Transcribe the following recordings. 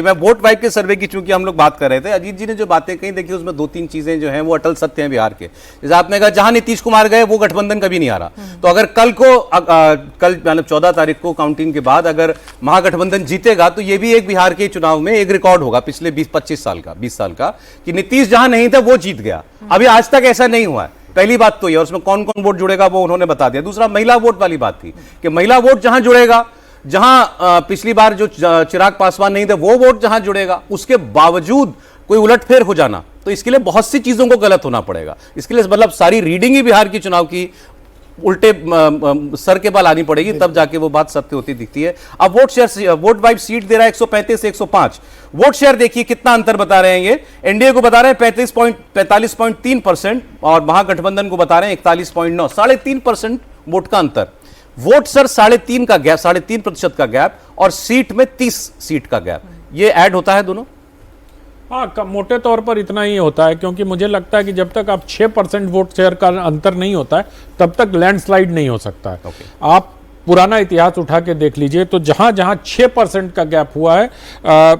मैं vote vibe के सर्वे की चूंकि हम लोग बात कर रहे थे, अजीत जी ने जो बातें कही देखिए उसमें दो तीन चीजें जो हैं वो अटल सत्य हैं बिहार के। जैसे आपने कहा जहां नीतीश कुमार गए वो गठबंधन कभी नहीं आ रहा, तो अगर कल मतलब 14 तारीख को काउंटिंग के बाद अगर महागठबंधन जीतेगा तो ये भी एक बिहार के चुनाव में एक रिकॉर्ड होगा पिछले 20-25 साल का कि नीतीश जहां नहीं था वो जीत गया। अभी आज तक ऐसा नहीं हुआ है, पहली बात तो ये, और उसमें कौन कौन वोट जुड़ेगा वो उन्होंने बता दिया। दूसरा महिला वोट वाली बात थी कि महिला वोट जहां जुड़ेगा, जहां पिछली बार जो चिराग पासवान नहीं थे वो वोट जहां जुड़ेगा, उसके बावजूद कोई उलटफेर हो जाना, तो इसके लिए बहुत सी चीजों को गलत होना पड़ेगा। इसके लिए मतलब सारी रीडिंग ही बिहार की चुनाव की उल्टे सर के बल आनी पड़ेगी, तब जाके वो बात सत्य होती दिखती है। अब वोट वाइब सीट दे रहा है 135 से 105। वोट शेयर देखिए कितना अंतर बता रहे हैं ये। एनडीए को बता रहे हैं 45.3% और महागठबंधन को बता रहे हैं 41.9, 3.5% वोट का अंतर। वोट सर 3.5 का गैप, 3.5% का गैप, और सीट में 30 सीट का गैप, ये ऐड होता है दोनों। हाँ, मोटे तौर पर इतना ही होता है, क्योंकि मुझे लगता है कि जब तक आप 6% वोट शेयर का अंतर नहीं होता है तब तक लैंडस्लाइड नहीं हो सकता है। आप पुराना इतिहास उठा के देख लीजिए तो जहां जहां 6% का गैप हुआ है,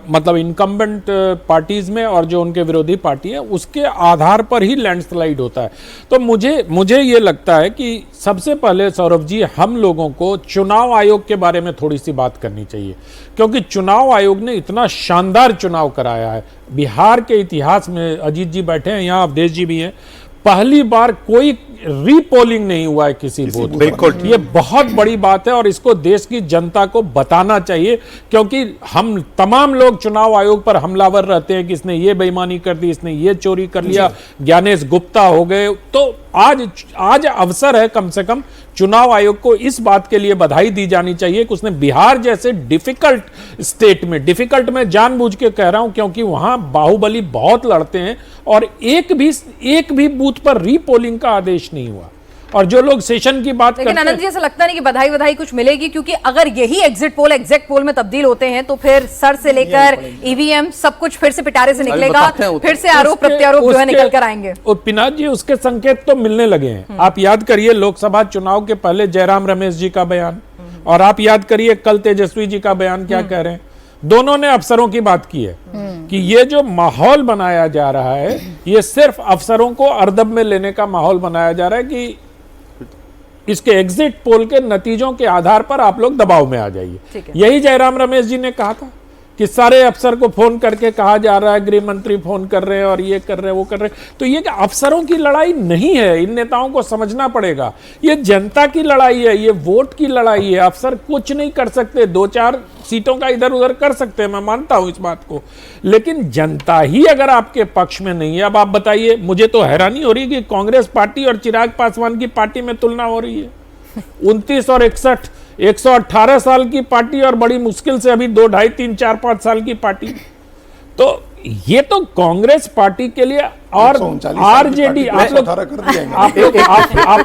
मतलब इनकम्बेंट पार्टीज में और जो उनके विरोधी पार्टी है उसके आधार पर ही लैंडस्लाइड होता है। तो मुझे ये लगता है कि सबसे पहले सौरभ जी हम लोगों को चुनाव आयोग के बारे में थोड़ी सी बात करनी चाहिए, क्योंकि चुनाव आयोग ने इतना शानदार चुनाव कराया है बिहार के इतिहास में। अजीत जी बैठे हैं यहाँ, अवधेश जी भी हैं, पहली बार कोई रीपोलिंग नहीं हुआ है किसी बूथ। बिल्कुल, ये बहुत बड़ी बात है और इसको देश की जनता को बताना चाहिए, क्योंकि हम तमाम लोग चुनाव आयोग पर हमलावर रहते हैं कि इसने ये बेईमानी कर दी, इसने ये चोरी कर लिया, ज्ञानेश गुप्ता हो गए। तो आज अवसर है कम से कम चुनाव आयोग को इस बात के लिए बधाई दी जानी चाहिए कि उसने बिहार जैसे डिफिकल्ट स्टेट में, डिफिकल्ट में जानबूझ के कह रहा हूं क्योंकि वहां बाहुबली बहुत लड़ते हैं, और एक भी बूथ पर रीपोलिंग का आदेश नहीं हुआ। और जो लोग सेशन की बात करते हैं, लेकिन आनंद जी ऐसा लगता नहीं कि बधाई कुछ मिलेगी, क्योंकि अगर यही एग्जिट पोल एग्जैक्ट पोल में तब्दील होते हैं तो फिर सर से लेकर ईवीएम सब कुछ फिर से पिटारे से निकलेगा, फिर से आरोप प्रत्यारोप जो है निकल कर आएंगे। और पिनाक जी उसके संकेत तो मिलने लगे हैं। आप याद करिए लोकसभा चुनाव के पहले जयराम रमेश जी का बयान, और आप याद करिए कल तेजस्वी जी का बयान क्या कह रहे हैं। दोनों ने अफसरों की बात की है कि ये जो माहौल बनाया जा रहा है ये सिर्फ अफसरों को अर्दब में लेने का माहौल बनाया जा रहा है कि इसके एग्जिट पोल के नतीजों के आधार पर आप लोग दबाव में आ जाइए। यही जयराम रमेश जी ने कहा था कि सारे अफसर को फोन करके कहा जा रहा है, गृह मंत्री फोन कर रहे हैं और ये कर रहे हैं वो कर रहे हैं। तो ये कि अफसरों की लड़ाई नहीं है, इन नेताओं को समझना पड़ेगा। ये जनता की लड़ाई है, ये वोट की लड़ाई है। अफसर कुछ नहीं कर सकते, 2-4 सीटों का इधर उधर कर सकते हैं, मैं मानता हूं इस बात को, लेकिन जनता ही अगर आपके पक्ष में नहीं है। अब आप बताइए, मुझे तो हैरानी हो रही है कि कांग्रेस पार्टी और चिराग पासवान की पार्टी में तुलना हो रही है। 29 और 61, 118 साल की पार्टी और बड़ी मुश्किल से अभी 2, 2.5, 3, 4, 5 साल की पार्टी। तो ये तो कांग्रेस पार्टी के लिए, और आरजेडी, आप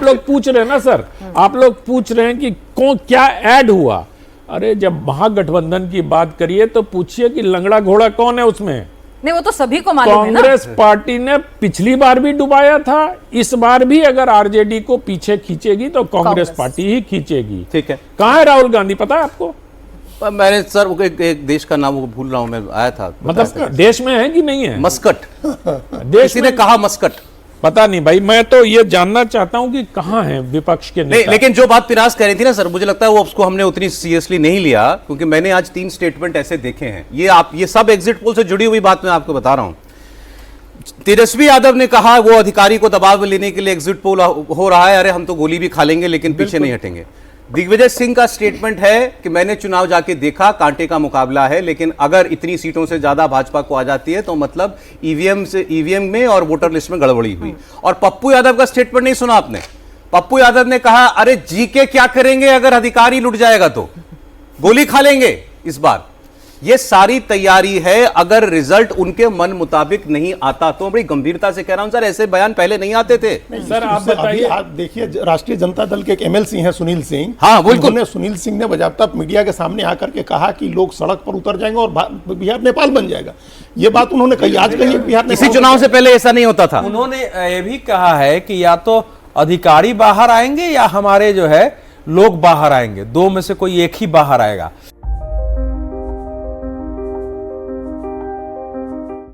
लोग पूछ रहे हैं ना सर, आप लोग पूछ रहे हैं कि क्या ऐड हुआ। अरे जब महागठबंधन की बात करिए तो पूछिए कि लंगड़ा घोड़ा कौन है उसमें। नहीं, वो तो सभी को मालूम है ना। कांग्रेस पार्टी ने पिछली बार भी डुबाया था, इस बार भी अगर आरजेडी को पीछे खींचेगी तो कांग्रेस पार्टी ही खींचेगी। ठीक है, कहां है राहुल गांधी पता है आपको? मैंने सर एक देश का नाम वो भूल रहा हूं, मैं आया था, मतलब देश में है कि नहीं है? मस्कट, देश ने कहा मस्कट, पता नहीं भाई, मैं तो ये जानना चाहता हूं कि कहां है विपक्ष के नेता। लेकिन जो बात पिनास कह रही थी ना सर, मुझे लगता है वो उसको हमने उतनी सीरियसली नहीं लिया, क्योंकि मैंने आज 3 स्टेटमेंट ऐसे देखे हैं। ये सब एग्जिट पोल से जुड़ी हुई बात मैं आपको बता रहा हूं। तेजस्वी यादव ने कहा वो अधिकारी को दबाव में लेने के लिए एग्जिट पोल हो रहा है, अरे हम तो गोली भी खा लेंगे लेकिन पीछे नहीं हटेंगे। दिग्विजय सिंह का स्टेटमेंट है कि मैंने चुनाव जाके देखा, कांटे का मुकाबला है, लेकिन अगर इतनी सीटों से ज्यादा भाजपा को आ जाती है तो मतलब ईवीएम में और वोटर लिस्ट में गड़बड़ी हुई। और पप्पू यादव का स्टेटमेंट नहीं सुना आपने? पप्पू यादव ने कहा अरे जी के क्या करेंगे, अगर अधिकारी लुट जाएगा तो गोली खा लेंगे इस बार। ये सारी तैयारी है, अगर रिजल्ट उनके मन मुताबिक नहीं आता तो। बड़ी गंभीरता से कह रहा हूं सर, ऐसे बयान पहले नहीं आते थे। सर आप बताइए, आप देखिए राष्ट्रीय जनता दल के एक एमएलसी हैं सुनील सिंह। हाँ बिल्कुल, सुनील सिंह ने बजाबता मीडिया के सामने आकर के कहा कि लोग सड़क पर उतर जाएंगे और बिहार नेपाल बन जाएगा। ये बात उन्होंने कही, आज कही बिहार इसी चुनाव से पहले ऐसा नहीं होता था। उन्होंने ये भी कहा है कि या तो अधिकारी बाहर आएंगे या हमारे जो है लोग बाहर आएंगे, 2 में से कोई एक ही बाहर आएगा।